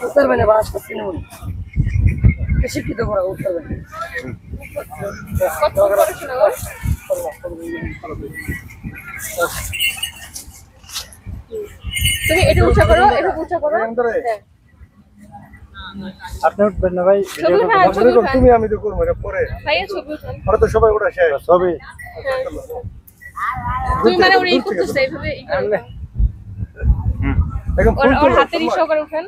उत्तर मैंने बात करती नहीं किसी की तो बड़ा उत्तर मैंने তুমি এটা উঁচা করো এটা উঁচা করো আপনি উঠবেন না ভাই তুমি আমি তো করবো এটা পরে ভাইয়া ছবি উঠান পরে তো সবাই ওটা শেষ সবই তুমি মানে ওই করতেছ এইভাবে একদম ওর হাতের ইশারা করে উঠান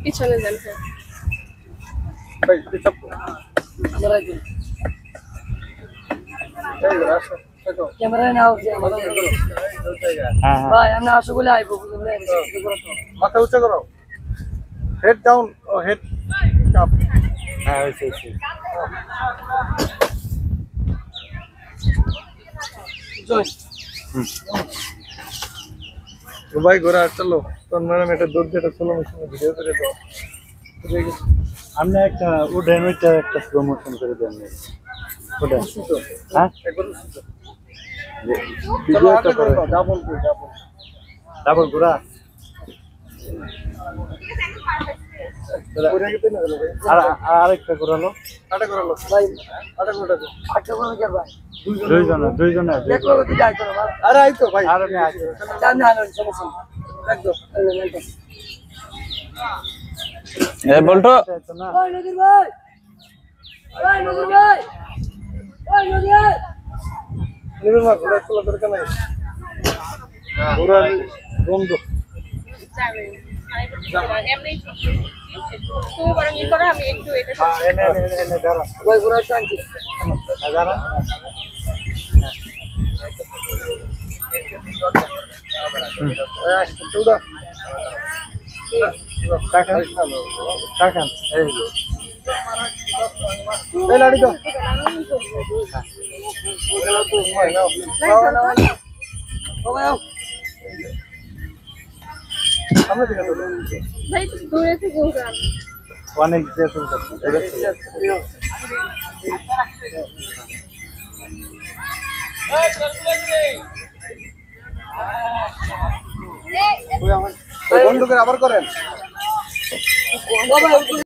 পিছনে যান ভাই চাপ हमारा जो कैमरा ना हो जाए हमारा भाई हमने आंसू को ले आई बोल रहे हैं মাথা উঁচা করো হেড ডাউন ও হেড আপ হ্যাঁ ওই সেই ভাই ঘোরা চলো তোর ম্যাডাম এটা দৌড় যেটা চলো ভিডিও করে দাও আপনি একটা উঠেন ওইটা একটা প্রমোশন করে দেন ওটা হ্যাঁ চলো আগে করে দাও ডাবল ডাবল ঘোরা ঘুরে গেতে না ভাই আর আরেকটা ঘোরালো আটা করলো ভাই আটা করে দাও अच्छा बोलो क्या भाई দুইজনে देखो तो जाए करो भाई আরে আই তো ভাই আর আমি আছি सामने आना समोसा रख दो এ বলতো না भाई नजर भाई भाई नजर भाई भाई नजर নিরুল মা ঘোরা চলো দরকার নাই ঘোরা বন্ধ এমনি তো বরং ই করো আমি একটু এটা এনে দাঁড়া भाई पूरा शांति দাঁড়া চৌদা কাকান এই এই লাড়ি দাও हो गया সামনে দিকে দাও ভাই দূরে থেকে উঠান অনেক যেতে বন্ধ করে আবার করেন बाबा